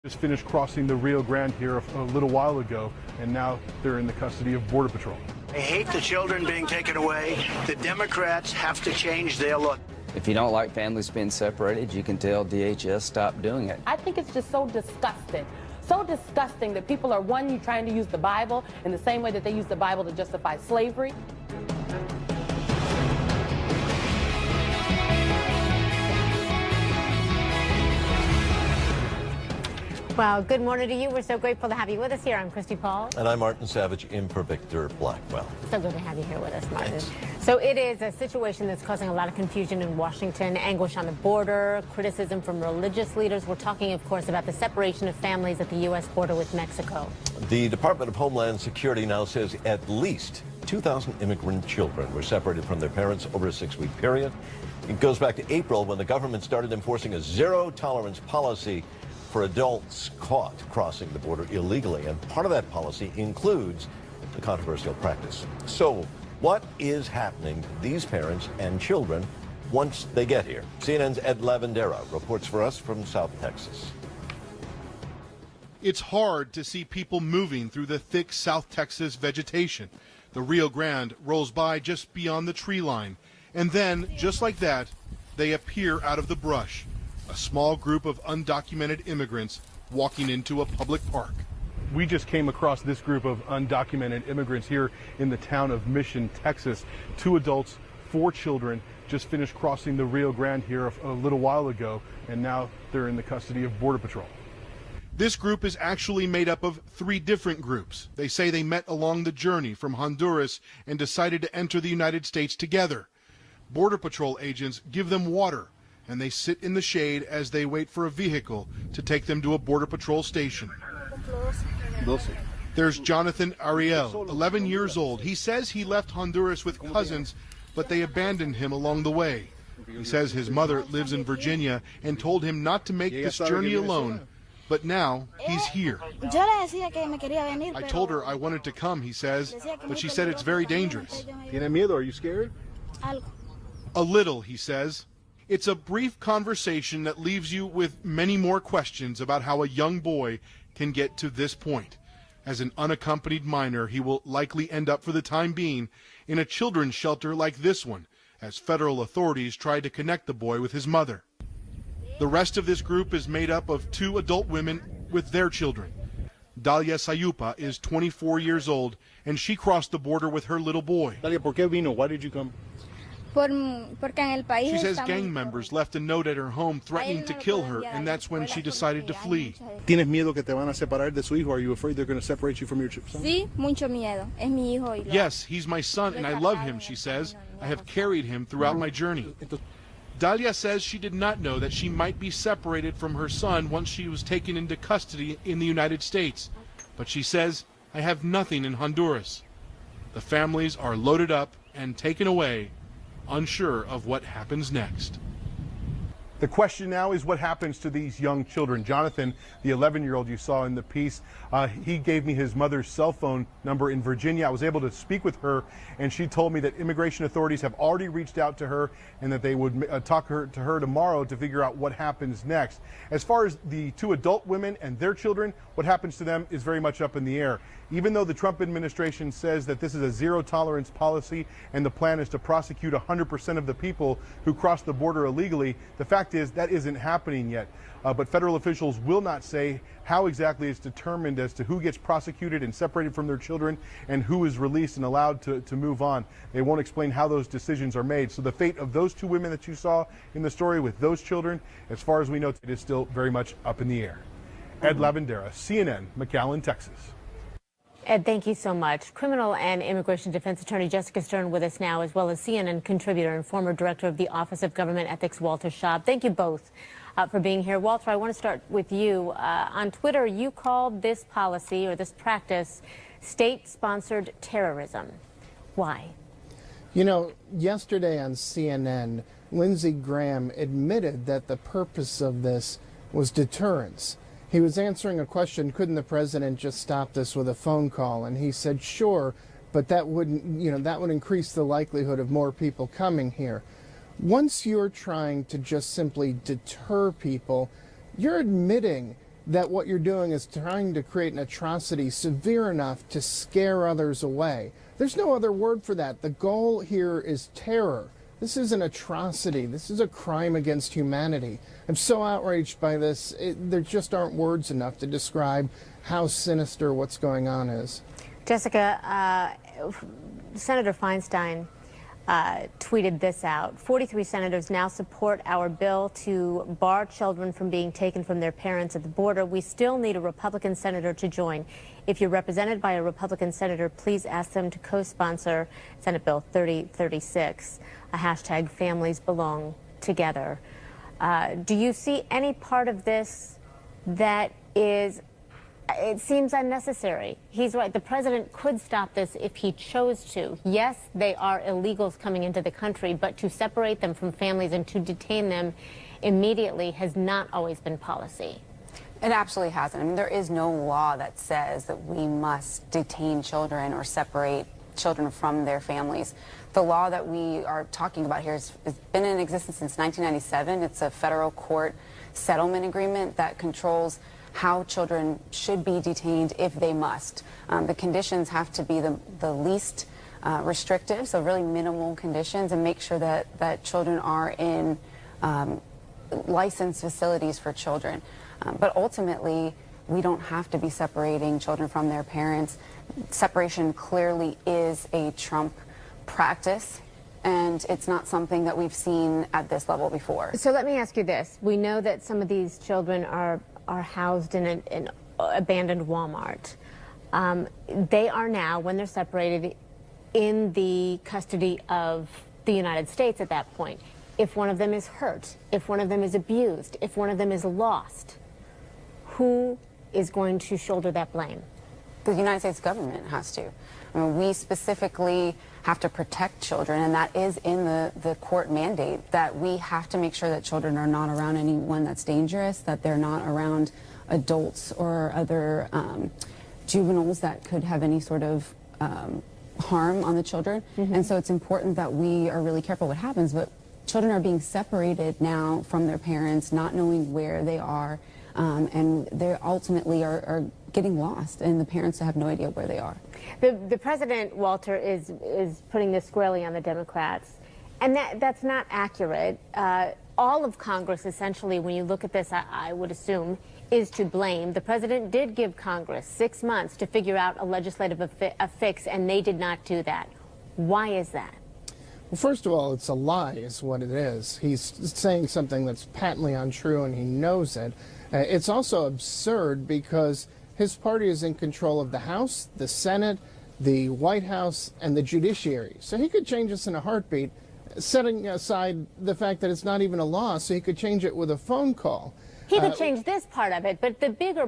Just finished crossing the Rio Grande here a little while ago, and now they're in the custody of Border Patrol. I hate the children being taken away. The Democrats have to change their look. If you don't like families being separated, you can tell DHS stop doing it. I think it's just so disgusting. So disgusting that people are, one, trying to use the Bible in the same way that they use the Bible to justify slavery. Well, good morning to you. We're so grateful to have you with us here. I'm Christy Paul. And I'm Martin Savage in for Victor Blackwell. So good to have you here with us, Martin. Thanks. So it is a situation that's causing a lot of confusion in Washington, anguish on the border, criticism from religious leaders. We're talking, of course, about the separation of families at the U.S. border with Mexico. The Department of Homeland Security now says at least 2,000 immigrant children were separated from their parents over a 6-week period. It goes back to April when the government started enforcing a zero-tolerance policy for adults caught crossing the border illegally, and part of that policy includes the controversial practice. So what is happening to these parents and children once they get here? CNN's Ed Lavandera reports for us from South Texas. It's hard to see people moving through the thick South Texas vegetation. The Rio Grande rolls by just beyond the tree line, and then, just like that, they appear out of the brush. A small group of undocumented immigrants walking into a public park. We just came across this group of undocumented immigrants here in the town of Mission, Texas. 2 adults, 4 children, just finished crossing the Rio Grande here a little while ago, and now they're in the custody of Border Patrol. This group is actually made up of 3 different groups. They say they met along the journey from Honduras and decided to enter the United States together. Border Patrol agents give them water, and they sit in the shade as they wait for a vehicle to take them to a Border Patrol station. There's Jonathan Ariel, 11 years old. He says he left Honduras with cousins, but they abandoned him along the way. He says his mother lives in Virginia and told him not to make this journey alone, but now he's here. I told her I wanted to come, he says, but she said it's very dangerous. ¿Tiene miedo? Are you scared? A little, he says. It's a brief conversation that leaves you with many more questions about how a young boy can get to this point. As an unaccompanied minor, he will likely end up for the time being in a children's shelter like this one, as federal authorities try to connect the boy with his mother. The rest of this group is made up of 2 adult women with their children. Dalia Sayupa is 24 years old, and she crossed the border with her little boy. Dalia, ¿por qué vino? Why did you come? She says gang members left a note at her home threatening to kill her, and that's when she decided to flee. ¿Tienes miedo que te van a separar de su hijo? Are you afraid they're going to separate you from your son? Sí, mucho miedo. Es mi hijo. Yes, he's my son, and I love him, she says. I have carried him throughout my journey. Dalia says she did not know that she might be separated from her son once she was taken into custody in the United States. But she says, I have nothing in Honduras. The families are loaded up and taken away, unsure of what happens next. The question now is what happens to these young children. Jonathan, the 11-year-old you saw in the piece, he gave me his mother's cell phone number in Virginia. I was able to speak with her, and she told me that immigration authorities have already reached out to her and that they would talk to her tomorrow to figure out what happens next. As far as the 2 adult women and their children, what happens to them is very much up in the air. Even though the Trump administration says that this is a zero-tolerance policy and the plan is to prosecute 100% of the people who cross the border illegally, the fact is that isn't happening yet. But federal officials will not say how exactly it's determined as to who gets prosecuted and separated from their children and who is released and allowed to move on. They won't explain how those decisions are made. So the fate of those 2 women that you saw in the story with those children, as far as we know, it is still very much up in the air. Ed Lavandera, CNN, McAllen, Texas. Ed, thank you so much. Criminal and Immigration Defense Attorney Jessica Stern with us now, as well as CNN contributor and former director of the Office of Government Ethics, Walter Schaub. Thank you both for being here. Walter, I want to start with you. On Twitter, you called this policy or this practice state-sponsored terrorism. Why? You know, yesterday on CNN, Lindsey Graham admitted that the purpose of this was deterrence. He was answering a question, couldn't the president just stop this with a phone call? And he said, sure, but that wouldn't, that would increase the likelihood of more people coming here. Once you're trying to just simply deter people, you're admitting that what you're doing is trying to create an atrocity severe enough to scare others away. There's no other word for that. The goal here is terror. This is an atrocity. This is a crime against humanity. I'm so outraged by this. There just aren't words enough to describe how sinister what's going on is. Jessica, Senator Feinstein tweeted this out. 43 senators now support our bill to bar children from being taken from their parents at the border. We still need a Republican senator to join. If you're represented by a Republican senator, please ask them to co-sponsor Senate Bill 3036, a hashtag families belong together. Do you see any part of this that is, it seems unnecessary? He's right. The president could stop this if he chose to. Yes, they are illegals coming into the country, but to separate them from families and to detain them immediately has not always been policy. It absolutely hasn't. I mean, there is no law that says that we must detain children or separate children from their families. The law that we are talking about here has been in existence since 1997. It's a federal court settlement agreement that controls how children should be detained if they must. The conditions have to be the least restrictive, so really minimal conditions, and make sure that children are in licensed facilities for children. But ultimately, we don't have to be separating children from their parents. Separation clearly is a Trump practice, and it's not something that we've seen at this level before. So let me ask you this. We know that some of these children are housed in an abandoned Walmart. They are now, when they're separated, in the custody of the United States at that point. If one of them is hurt, if one of them is abused, if one of them is lost, who is going to shoulder that blame? The United States government has to. I mean, we specifically have to protect children, and that is in the court mandate, that we have to make sure that children are not around anyone that's dangerous, that they're not around adults or other juveniles that could have any sort of harm on the children. And so it's important that we are really careful what happens, but children are being separated now from their parents, not knowing where they are, and they ultimately are getting lost, and the parents have no idea where they are. The president, Walter, is putting this squarely on the Democrats, and that's not accurate. All of Congress, essentially, when you look at this, I would assume, is to blame. The president did give Congress 6 months to figure out a legislative fix, and they did not do that. Why is that? Well, first of all, it's a lie is what it is. He's saying something that's patently untrue, and he knows it. It's also absurd because his party is in control of the House, the Senate, the White House, and the judiciary. So he could change this in a heartbeat, setting aside the fact that it's not even a law, so he could change it with a phone call. He could change this part of it, but the bigger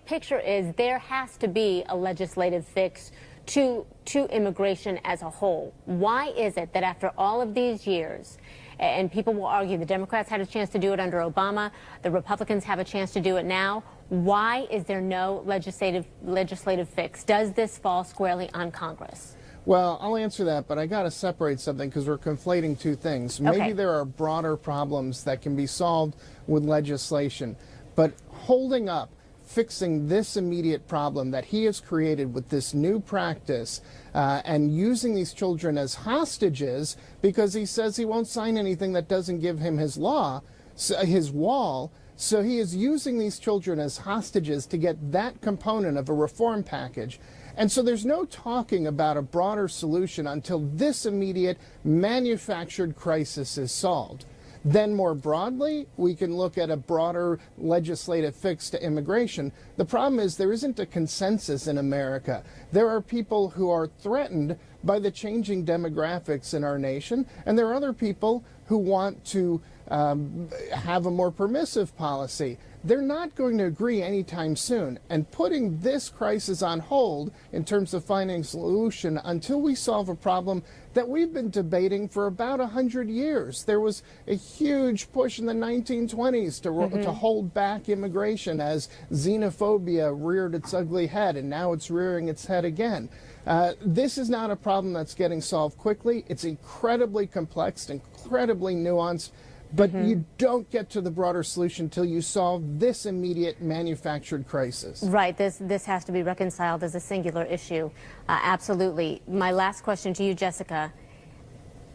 picture is there has to be a legislative fix to immigration as a whole. Why is it that after all of these years, and people will argue the Democrats had a chance to do it under Obama, the Republicans have a chance to do it now, why is there no legislative fix? Does this fall squarely on Congress? Well, I'll answer that, but I got to separate something because we're conflating two things. Maybe there are broader problems that can be solved with legislation, but holding up fixing this immediate problem that he has created with this new practice and using these children as hostages because he says he won't sign anything that doesn't give him his wall. So he is using these children as hostages to get that component of a reform package. And so there's no talking about a broader solution until this immediate manufactured crisis is solved. Then more broadly, we can look at a broader legislative fix to immigration. The problem is there isn't a consensus in America. There are people who are threatened by the changing demographics in our nation, and there are other people who want to have a more permissive policy. They're not going to agree anytime soon, and putting this crisis on hold in terms of finding a solution until we solve a problem that we've been debating for about 100 years. There was a huge push in the 1920s to hold back immigration as xenophobia reared its ugly head, and now it's rearing its head again. This is not a problem that's getting solved quickly. It's incredibly complex, incredibly nuanced. But you don't get to the broader solution until you solve this immediate manufactured crisis. Right. This has to be reconciled as a singular issue. Absolutely. My last question to you, Jessica.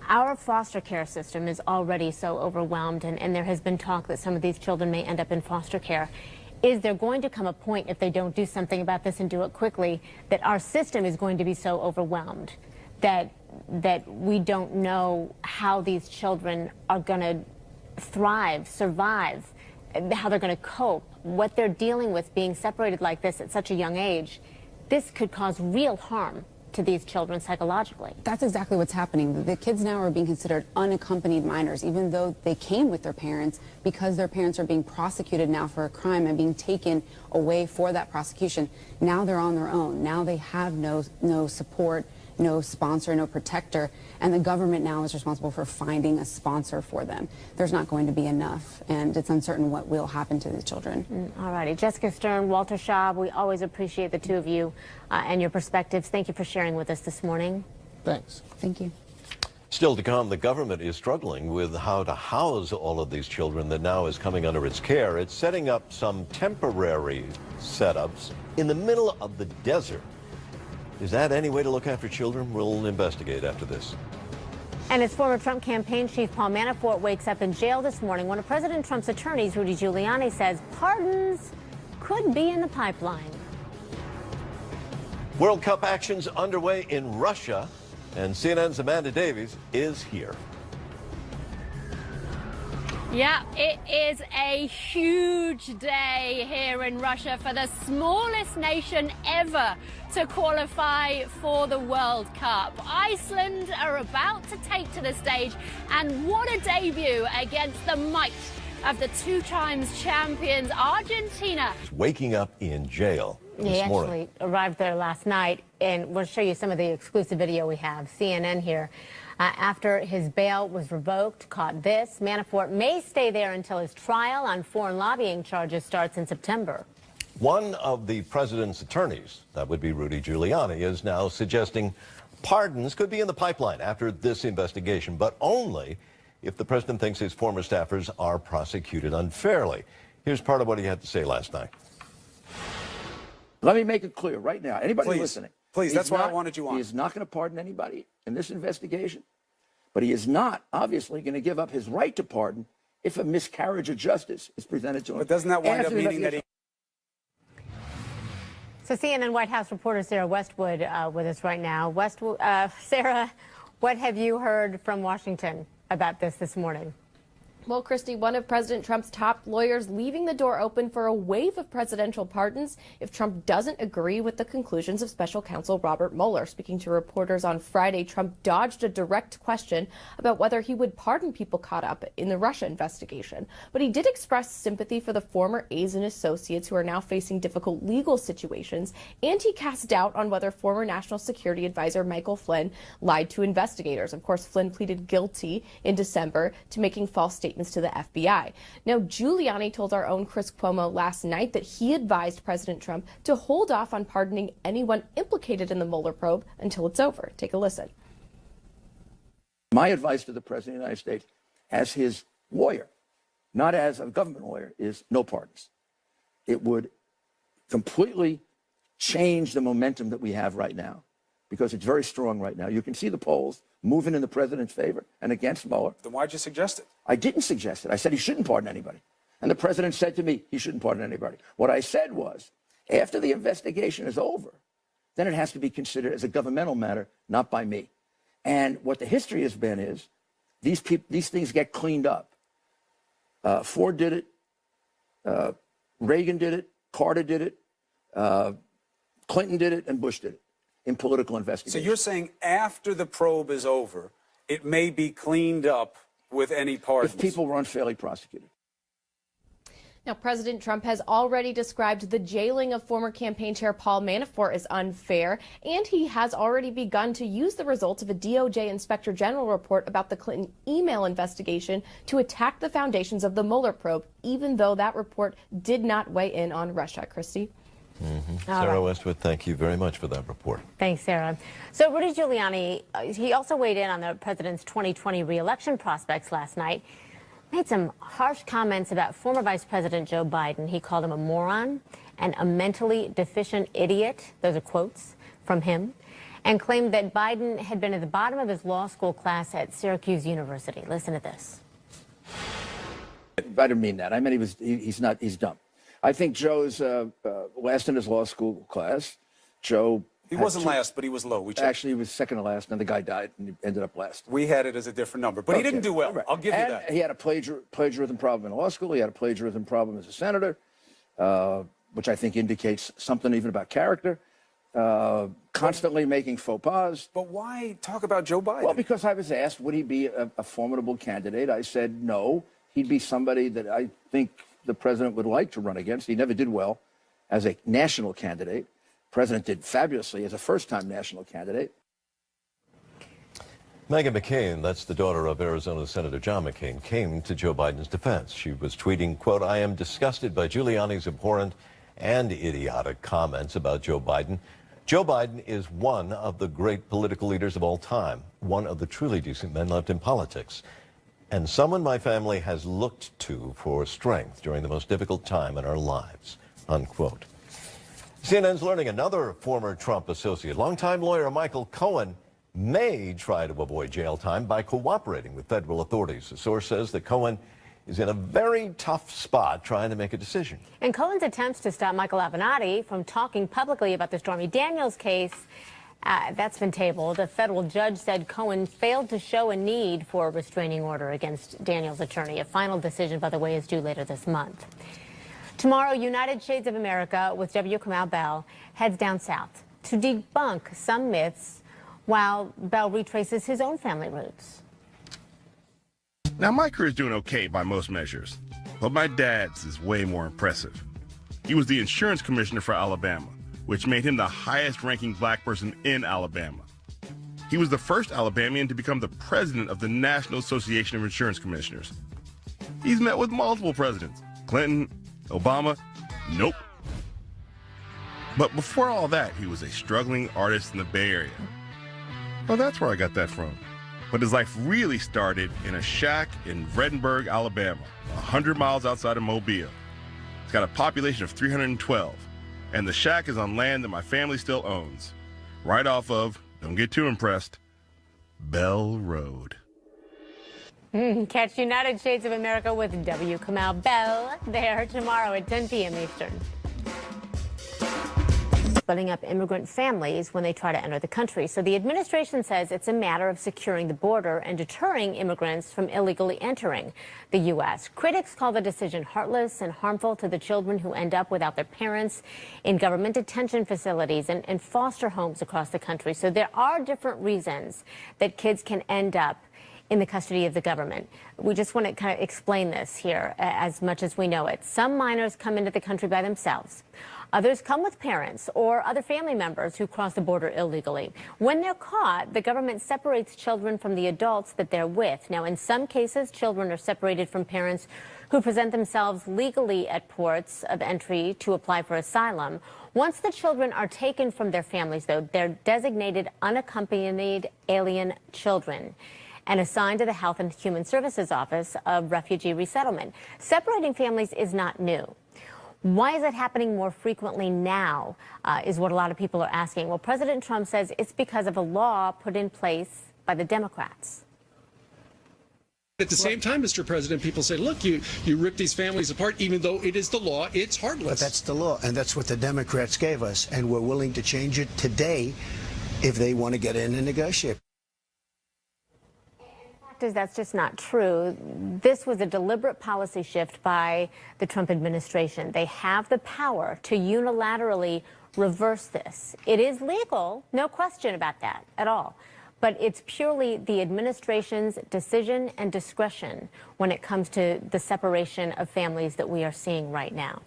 Our foster care system is already so overwhelmed, and there has been talk that some of these children may end up in foster care. Is there going to come a point, if they don't do something about this and do it quickly, that our system is going to be so overwhelmed that we don't know how these children are going to thrive, survive, how they're going to cope, what they're dealing with being separated like this at such a young age? This could cause real harm to these children psychologically. That's exactly what's happening. The kids now are being considered unaccompanied minors, even though they came with their parents, because their parents are being prosecuted now for a crime and being taken away for that prosecution. Now they're on their own. Now they have no support, no sponsor, no protector, and the government now is responsible for finding a sponsor for them. There's not going to be enough, and it's uncertain what will happen to these children. All righty. Jessica Stern, Walter Schaub, we always appreciate the two of you and your perspectives. Thank you for sharing with us this morning. Thanks. Thank you. Still to come, the government is struggling with how to house all of these children that now is coming under its care. It's setting up some temporary setups in the middle of the desert. Is that any way to look after children? We'll investigate after this. And as former Trump campaign chief Paul Manafort wakes up in jail this morning, one of President Trump's attorneys, Rudy Giuliani, says pardons could be in the pipeline. World Cup actions underway in Russia, and CNN's Amanda Davies is here. Yeah, it is a huge day here in Russia for the smallest nation ever to qualify for the World Cup. Iceland are about to take to the stage, and what a debut against the might of the two-times champions Argentina. Waking up in jail this morning. He actually arrived there last night, and we'll show you some of the exclusive video we have. CNN here. After his bail was revoked, caught this. Manafort may stay there until his trial on foreign lobbying charges starts in September. One of the president's attorneys, that would be Rudy Giuliani, is now suggesting pardons could be in the pipeline after this investigation, but only if the president thinks his former staffers are prosecuted unfairly. Here's part of what he had to say last night. Let me make it clear right now. Anybody listening? Please, that's why I wanted you on. He is not going to pardon anybody in this investigation, but he is not, obviously, going to give up his right to pardon if a miscarriage of justice is presented to him. But doesn't that wind up meaning that he... So CNN White House reporter Sarah Westwood with us right now. Sarah, what have you heard from Washington about this morning? Well, Christy, one of President Trump's top lawyers leaving the door open for a wave of presidential pardons if Trump doesn't agree with the conclusions of special counsel Robert Mueller. Speaking to reporters on Friday, Trump dodged a direct question about whether he would pardon people caught up in the Russia investigation. But he did express sympathy for the former aides and associates who are now facing difficult legal situations, and he cast doubt on whether former National Security Advisor Michael Flynn lied to investigators. Of course, Flynn pleaded guilty in December to making false statements to the FBI. Now, Giuliani told our own Chris Cuomo last night that he advised President Trump to hold off on pardoning anyone implicated in the Mueller probe until it's over. Take a listen. My advice to the President of the United States, as his lawyer, not as a government lawyer, is no pardons. It would completely change the momentum that we have right now, because it's very strong right now. You can see the polls moving in the president's favor and against Mueller. Then why'd you suggest it? I didn't suggest it. I said he shouldn't pardon anybody. And the president said to me he shouldn't pardon anybody. What I said was, after the investigation is over, then it has to be considered as a governmental matter, not by me. And what the history has been is these things get cleaned up. Ford did it. Reagan did it. Carter did it. Clinton did it. And Bush did it in political investigations. So you're saying after the probe is over, it may be cleaned up with any pardons? If people were unfairly prosecuted. Now, President Trump has already described the jailing of former campaign chair Paul Manafort as unfair, and he has already begun to use the results of a DOJ Inspector General report about the Clinton email investigation to attack the foundations of the Mueller probe, even though that report did not weigh in on Russia. Christy? Sarah Westwood, thank you very much for that report. Thanks, Sarah. So Rudy Giuliani, he also weighed in on the president's 2020 re-election prospects last night. made some harsh comments about former Vice President Joe Biden. He called him a moron and a mentally deficient idiot. Those are quotes from him. And claimed that Biden had been at the bottom of his law school class at Syracuse University. Listen to this. I didn't mean that. I mean, he's dumb. I think Joe's last in his law school class. He wasn't last, but he was low. Actually, he was second to last, and the guy died, and he ended up last. We had it as a different number, but he didn't do well. Right. I'll give you that. He had a plagiarism problem in law school. He had a plagiarism problem as a senator, which I think indicates something even about character. Constantly making faux pas. But why talk about Joe Biden? Well, because I was asked, would he be a formidable candidate? I said no. He'd be somebody that I think the president would like to run against. He never did well as a national candidate. The president did fabulously as a first-time national candidate. Meghan McCain, that's the daughter of Arizona Senator John McCain, came to Joe Biden's defense. She was tweeting, quote, "I am disgusted by Giuliani's abhorrent and idiotic comments about Joe Biden. Joe Biden is one of the great political leaders of all time, one of the truly decent men left in politics, and someone my family has looked to for strength during the most difficult time in our lives," unquote. CNN's learning another former Trump associate, longtime lawyer Michael Cohen, may try to avoid jail time by cooperating with federal authorities. The source says that Cohen is in a very tough spot trying to make a decision. And Cohen's attempts to stop Michael Avenatti from talking publicly about the Stormy Daniels case, that's been tabled. A federal judge said Cohen failed to show a need for a restraining order against Daniels' attorney. A final decision, by the way, is due later this month. Tomorrow, United Shades of America with W. Kamau Bell heads down south to debunk some myths while Bell retraces his own family roots. Now, my career is doing okay by most measures, but my dad's is way more impressive. He was the insurance commissioner for Alabama, which made him the highest-ranking black person in Alabama. He was the first Alabamian to become the president of the National Association of Insurance Commissioners. He's met with multiple presidents, Clinton, Obama, nope. But before all that, he was a struggling artist in the Bay Area. Well, that's where I got that from. But his life really started in a shack in Vredenburg, Alabama, 100 miles outside of Mobile. It's got a population of 312, and the shack is on land that my family still owns, right off of, don't get too impressed, Bell Road. Catch United Shades of America with W. Kamau Bell there tomorrow at 10 p.m. Eastern. Splitting up immigrant families when they try to enter the country. So the administration says it's a matter of securing the border and deterring immigrants from illegally entering the U.S. Critics call the decision heartless and harmful to the children who end up without their parents in government detention facilities and foster homes across the country. So there are different reasons that kids can end up in the custody of the government. We just want to kind of explain this here as much as we know it. Some minors come into the country by themselves. Others come with parents or other family members who cross the border illegally. When they're caught, the government separates children from the adults that they're with. Now, in some cases, children are separated from parents who present themselves legally at ports of entry to apply for asylum. Once the children are taken from their families, though, they're designated unaccompanied alien children and assigned to the Health and Human Services Office of Refugee Resettlement. Separating families is not new. Why is it happening more frequently now, is what a lot of people are asking. Well, President Trump says it's because of a law put in place by the Democrats. At the same time, Mr. President, people say, look, you rip these families apart, even though it is the law, it's heartless. But that's the law, and that's what the Democrats gave us, and we're willing to change it today if they want to get in and negotiate. That's just not true. This was a deliberate policy shift by the Trump administration. They have the power to unilaterally reverse this. It is legal, no question about that at all. But it's purely the administration's decision and discretion when it comes to the separation of families that we are seeing right now.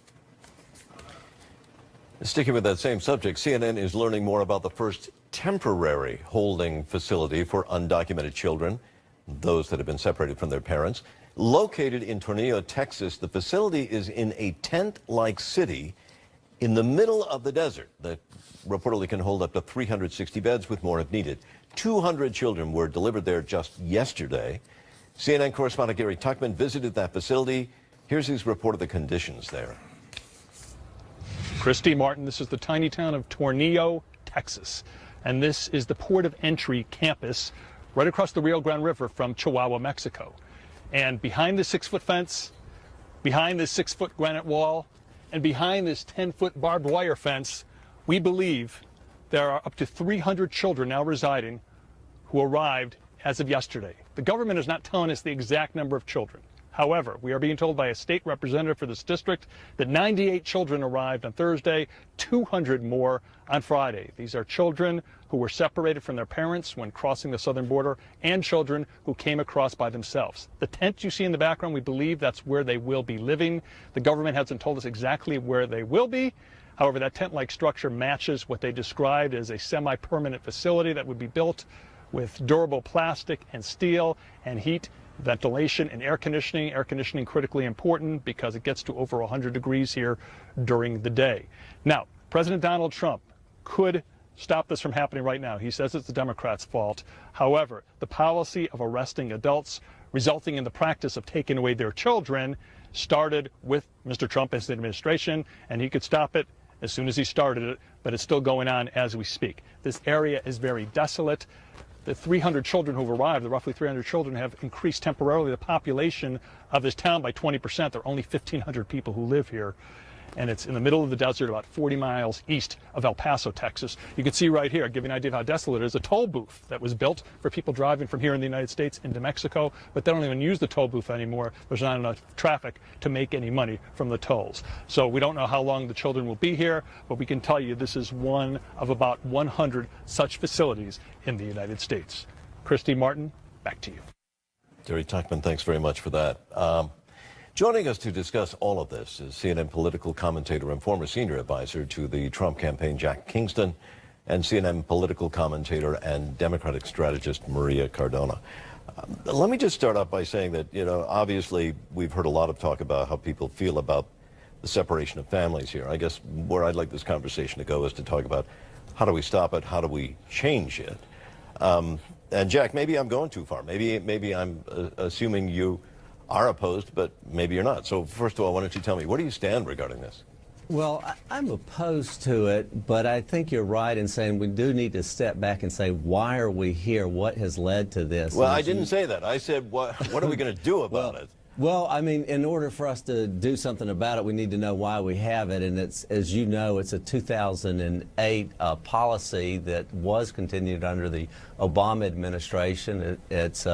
Sticking with that same subject, CNN is learning more about the first temporary holding facility for undocumented children, those that have been separated from their parents. Located in Tornillo, Texas, the facility is in a tent-like city in the middle of the desert that reportedly can hold up to 360 beds with more if needed. 200 children were delivered there just yesterday. CNN correspondent Gary Tuchman visited that facility. Here's his report of the conditions there. Christy Martin, this is the tiny town of Tornillo, Texas. And this is the port of entry campus right across the Rio Grande River from Chihuahua, Mexico. And behind this 6-foot fence, behind this 6-foot granite wall, and behind this 10-foot barbed wire fence, we believe there are up to 300 children now residing who arrived as of yesterday. The government is not telling us the exact number of children. However, we are being told by a state representative for this district that 98 children arrived on Thursday, 200 more on Friday. These are children who were separated from their parents when crossing the southern border and children who came across by themselves. The tent you see in the background, we believe that's where they will be living. The government hasn't told us exactly where they will be. However, that tent-like structure matches what they described as a semi-permanent facility that would be built with durable plastic and steel and heat, ventilation, and air conditioning. Air conditioning critically important because it gets to over 100 degrees here during the day. Now, President Donald Trump could stop this from happening right now. He says it's the Democrats' fault. However, the policy of arresting adults, resulting in the practice of taking away their children, started with Mr. Trump and his administration, and he could stop it as soon as he started it, but it's still going on as we speak. This area is very desolate. The 300 children who've arrived, the roughly 300 children, have increased temporarily the population of this town by 20%. There are only 1,500 people who live here. And it's in the middle of the desert, about 40 miles east of El Paso, Texas. You can see right here, give you an idea of how desolate it is, a toll booth that was built for people driving from here in the United States into Mexico, but they don't even use the toll booth anymore. There's not enough traffic to make any money from the tolls. So we don't know how long the children will be here, but we can tell you this is one of about 100 such facilities in the United States. Christy Martin, back to you. Gary Tuchman, thanks very much for that. Joining us to discuss all of this is CNN political commentator and former senior advisor to the Trump campaign, Jack Kingston, and CNN political commentator and Democratic strategist, Maria Cardona. Let me just start off by saying that, obviously we've heard a lot of talk about how people feel about the separation of families here. I guess where I'd like this conversation to go is to talk about how do we stop it, how do we change it? And Jack, maybe I'm going too far. Maybe I'm assuming you are opposed, but maybe you're not. So first of all, why don't you tell me, where do you stand regarding this? Well, I'm opposed to it, but I think you're right in saying we do need to step back and say, why are we here? What has led to this? Well, I didn't say that. I said, what are we going to do about it? Well, I mean, in order for us to do something about it, we need to know why we have it. And it's, as you know, it's a 2008 policy that was continued under the Obama administration. It's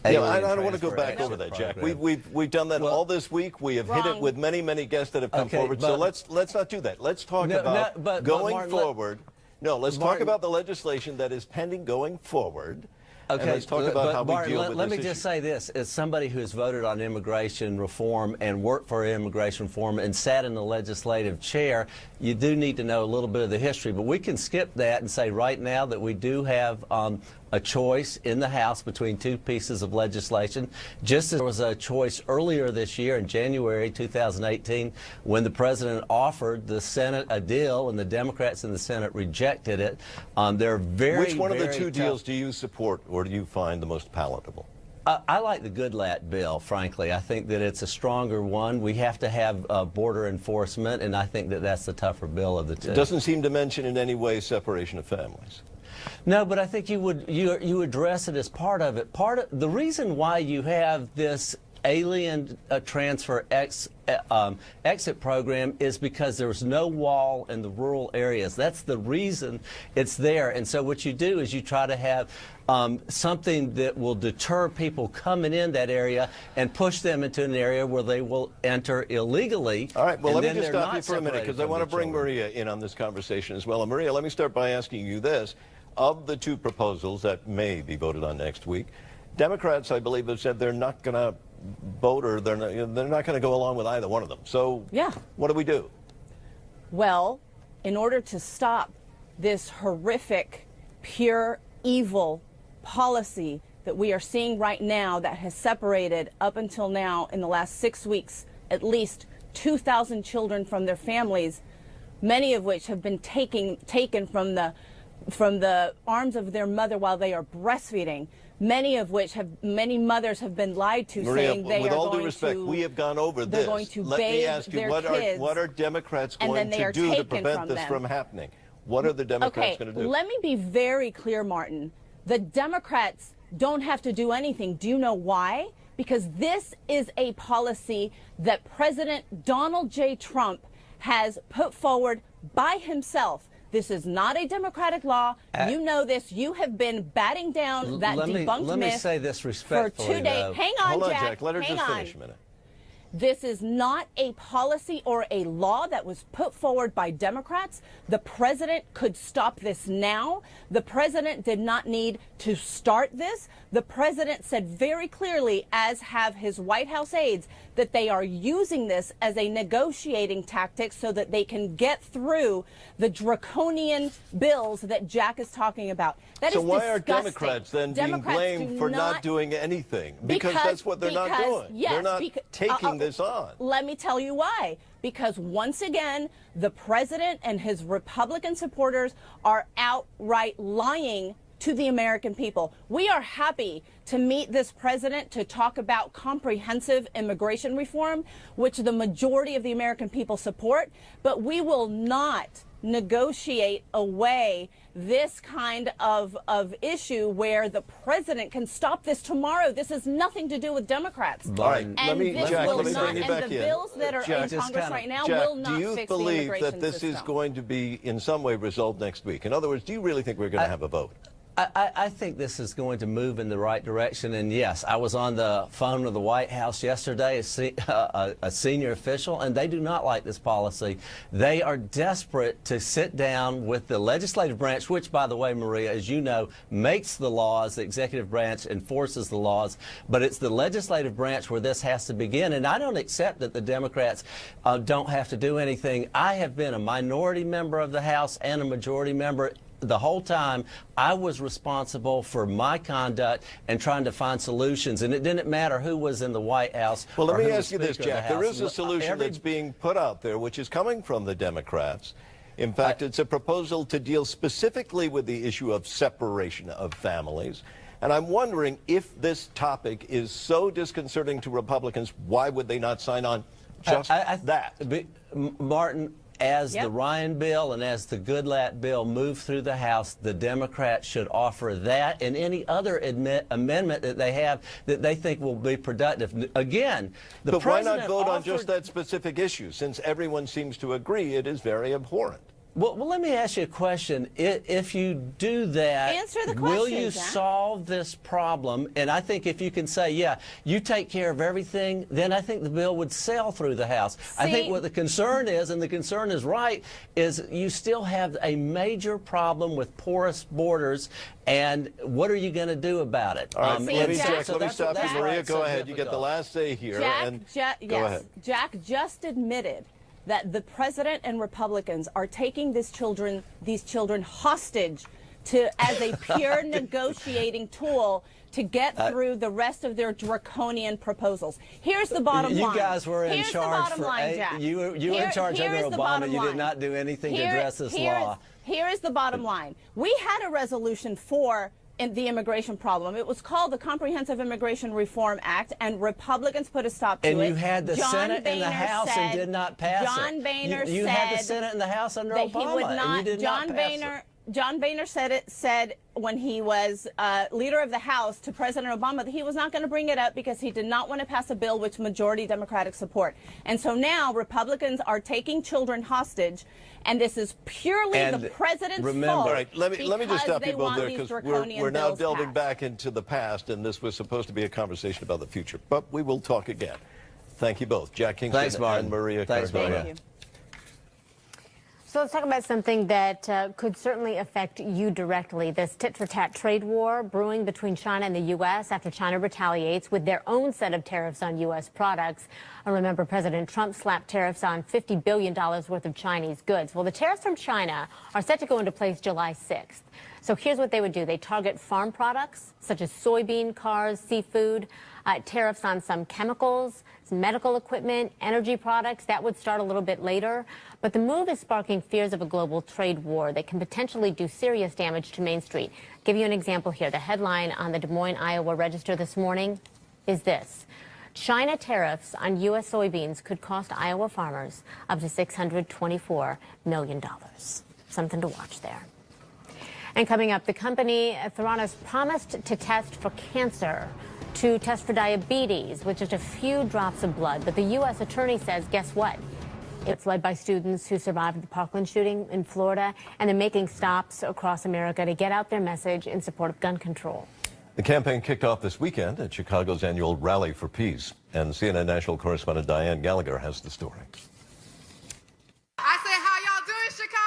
I don't want to go back over that, Jack. We've done that all this week. We have hit it with many guests that have come forward. So let's not do that. Let's talk about going forward. No, let's talk about the legislation that is pending going forward. Okay, and let's talk about how we deal with this let me just say this. As somebody who's voted on immigration reform and worked for immigration reform and sat in the legislative chair, you do need to know a little bit of the history. But we can skip that and say right now that we do have a choice in the House between two pieces of legislation, just as there was a choice earlier this year in January 2018 when the president offered the Senate a deal and the Democrats in the Senate rejected it. Which one of the two deals do you support or do you find the most palatable? I like the Goodlatte bill, frankly. I think that it's a stronger one. We have to have border enforcement, and I think that that's the tougher bill of the two. It doesn't seem to mention in any way separation of families. No, but I think you address it as part of it. The reason why you have this alien transfer exit program is because there's no wall in the rural areas. That's the reason it's there. And so what you do is you try to have something that will deter people coming in that area and push them into an area where they will enter illegally. All right, well, let me just stop you for a minute because I want to bring Maria in on this conversation as well. And Maria, let me start by asking you this. Of the two proposals that may be voted on next week, Democrats, I believe, have said they're not going to vote or they're not going to go along with either one of them. So what do we do? Well, in order to stop this horrific, pure evil policy that we are seeing right now that has separated up until now in the last 6 weeks at least 2,000 children from their families, many of which have been taken from the arms of their mother while they are breastfeeding. many mothers have been lied to, Maria, saying they with are all going due respect, to, we have gone over they're this. going to Let me bathe ask you, their kids, what are Democrats and going then they to are do to taken prevent from this them. from happening? What are the Democrats going to do? Let me be very clear, Martin. The Democrats don't have to do anything. Do you know why? Because this is a policy that President Donald J. Trump has put forward by himself. This is not a Democratic law. You know this. You have been batting down that debunked myth. Let me say this respectfully, for 2 days. Hang on, Hold on, Jack. Let her Hang just on. finish a minute. This is not a policy or a law that was put forward by Democrats. The president could stop this now. The president did not need to start this. The president said very clearly, as have his White House aides, that they are using this as a negotiating tactic so that they can get through the draconian bills that Jack is talking about. That so is why disgusting. are Democrats then being blamed for not doing anything? Because that's what they're not doing. Yes, they're not taking this on. Let me tell you why. Because once again, the president and his Republican supporters are outright lying to the American people. We are happy to meet this president to talk about comprehensive immigration reform, which the majority of the American people support, but we will not negotiate away this kind of issue where the president can stop this tomorrow. This has nothing to do with Democrats. All right, And let me this Jack, will let me not, bring you back and the in. bills that are Jack, in Congress right now Jack, will not do you fix the believe immigration that this system. is going to be in some way resolved next week? In other words, do you really think we're going to have a vote? I think this is going to move in the right direction. And yes, I was on the phone with the White House yesterday, a senior official, and they do not like this policy. They are desperate to sit down with the legislative branch, which, by the way, Maria, as you know, makes the laws. The executive branch enforces the laws. But it's the legislative branch where this has to begin. And I don't accept that the Democrats don't have to do anything. I have been a minority member of the House and a majority member. The whole time, I was responsible for my conduct and trying to find solutions, and it didn't matter who was in the White House. Well, let or me who was ask you this, Speaker of the Jack. There House. is a solution that's being put out there, which is coming from the Democrats. In fact, it's a proposal to deal specifically with the issue of separation of families. And I'm wondering, if this topic is so disconcerting to Republicans, why would they not sign on just that? Martin, as the Ryan bill and as the Goodlatte bill move through the House, the Democrats should offer that and any other amendment that they have that they think will be productive. Again, the but president why not vote offered, on just that specific issue, since everyone seems to agree it is very abhorrent? Well, let me ask you a question. If you do that, answer the will question, you Jack. solve this problem? And I think if you can say, yeah, you take care of everything, then I think the bill would sail through the House. I think what the concern is, and the concern is right, is you still have a major problem with porous borders. And what are you going to do about it? All right, let me stop you. Maria, go ahead. Difficult. You get the last say here. Go ahead. Jack just admitted that the president and Republicans are taking these children hostage as a pure negotiating tool to get through the rest of their draconian proposals. Here's the bottom line. You guys were in charge for you were in charge under Obama. You did not do anything to address this law. Here is the bottom line. We had a resolution for the immigration problem. It was called the Comprehensive Immigration Reform Act, and Republicans put a stop to it. And you had the Senate and the House and did not pass it. John Boehner you had the Senate and the House under that Obama, he would not. and you did not pass it. John Boehner said when he was leader of the House to President Obama that he was not going to bring it up because he did not want to pass a bill which majority Democratic support. And so now Republicans are taking children hostage, and this is purely the president's fault. All right, let me just stop you both there, because we're now delving back into the past, and this was supposed to be a conversation about the future. But we will talk again. Thank you both, Jack Kingston and Maria Cardona. Thank you. So let's talk about something that could certainly affect you directly, this tit-for-tat trade war brewing between China and the U.S. after China retaliates with their own set of tariffs on U.S. products. Remember, President Trump slapped tariffs on $50 billion worth of Chinese goods. Well, the tariffs from China are set to go into place July 6th. So here's what they would do. They target farm products such as soybean, cars, seafood. Tariffs on some chemicals, some medical equipment, energy products, that would start a little bit later. But the move is sparking fears of a global trade war that can potentially do serious damage to Main Street. I'll give you an example here. The headline on the Des Moines, Iowa Register this morning is this: China tariffs on U.S. soybeans could cost Iowa farmers up to $624 million. Something to watch there. And coming up, the company Theranos promised to test for cancer, to test for diabetes with just a few drops of blood. But the U.S. attorney says, guess what? It's led by students who survived the Parkland shooting in Florida, and they're making stops across America to get out their message in support of gun control. The campaign kicked off this weekend at Chicago's annual Rally for Peace. And CNN national correspondent Diane Gallagher has the story. I say, how y'all doing, Chicago?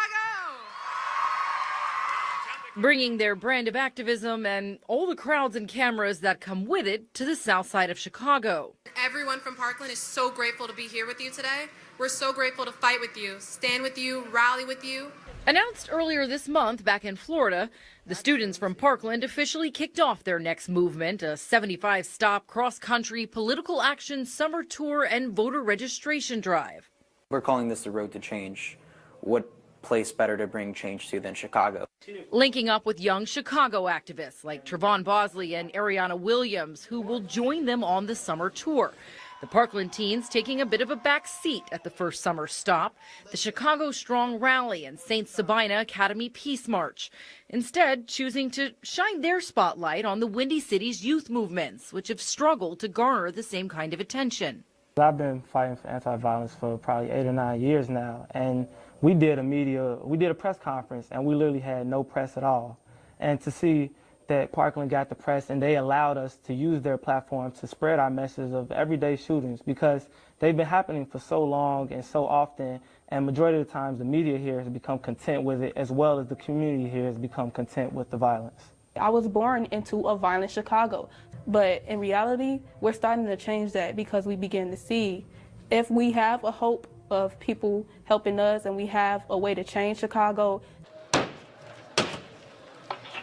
Bringing their brand of activism and all the crowds and cameras that come with it to the south side of Chicago. Everyone from Parkland is so grateful to be here with you today. We're so grateful to fight with you, stand with you, rally with you. Announced earlier this month back in Florida, the students from Parkland officially kicked off their next movement, a 75-stop cross-country political action summer tour and voter registration drive. We're calling this the road to change. What place better to bring change to than Chicago? Linking up with young Chicago activists like Trevon Bosley and Ariana Williams, who will join them on the summer tour. The Parkland teens taking a bit of a back seat at the first summer stop, the Chicago Strong Rally and St. Sabina Academy Peace March, instead choosing to shine their spotlight on the Windy City's youth movements, which have struggled to garner the same kind of attention. I've been fighting for anti-violence for probably 8 or 9 years now, and we did a press conference, and we literally had no press at all. And to see that Parkland got the press and they allowed us to use their platform to spread our message of everyday shootings, because they've been happening for so long and so often, and majority of the times the media here has become content with it, as well as the community here has become content with the violence. I was born into a violent Chicago, but in reality, we're starting to change that because we begin to see if we have a hope of people helping us and we have a way to change Chicago.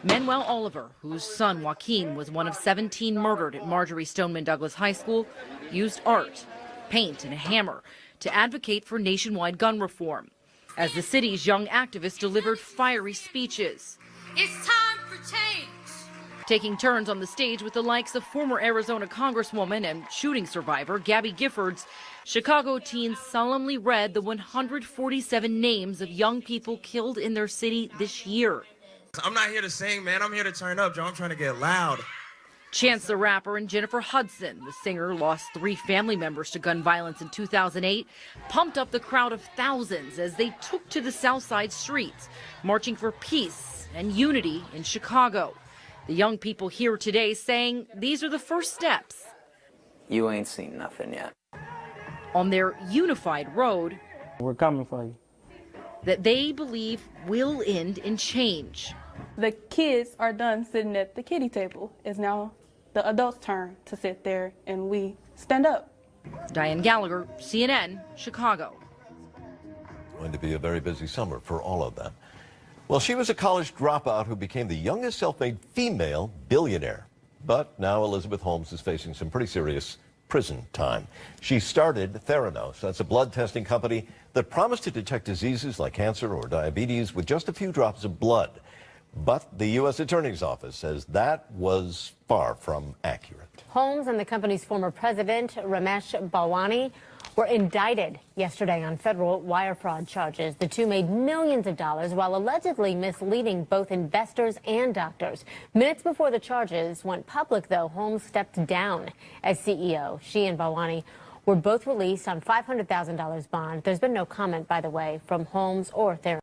Manuel Oliver, whose son Joaquin was one of 17 murdered at Marjorie Stoneman Douglas High School, used art, paint, and a hammer to advocate for nationwide gun reform, as the city's young activists delivered fiery speeches. It's time for change. Taking turns on the stage with the likes of former Arizona Congresswoman and shooting survivor Gabby Giffords, Chicago teens solemnly read the 147 names of young people killed in their city this year. I'm not here to sing, man. I'm here to turn up, Joe. I'm trying to get loud. Chance the Rapper and Jennifer Hudson, the singer, lost 3 family members to gun violence in 2008, pumped up the crowd of thousands as they took to the South Side streets, marching for peace and unity in Chicago. The young people here today saying these are the first steps. You ain't seen nothing yet. On their unified road, we're coming for you, that they believe will end in change. The kids are done sitting at the kiddie table. It's now the adults' turn to sit there and we stand up. Diane Gallagher, CNN, Chicago. Going to be a very busy summer for all of them. Well, she was a college dropout who became the youngest self-made female billionaire. But now Elizabeth Holmes is facing some pretty serious prison time. She started Theranos. That's a blood testing company that promised to detect diseases like cancer or diabetes with just a few drops of blood. But the U.S. Attorney's Office says that was far from accurate. Holmes and the company's former president, Ramesh Balwani, were indicted yesterday on federal wire fraud charges. The two made millions of dollars while allegedly misleading both investors and doctors. Minutes before the charges went public, though, Holmes stepped down as CEO. She and Balwani were both released on $500,000 bond. There's been no comment, by the way, from Holmes or Theranos.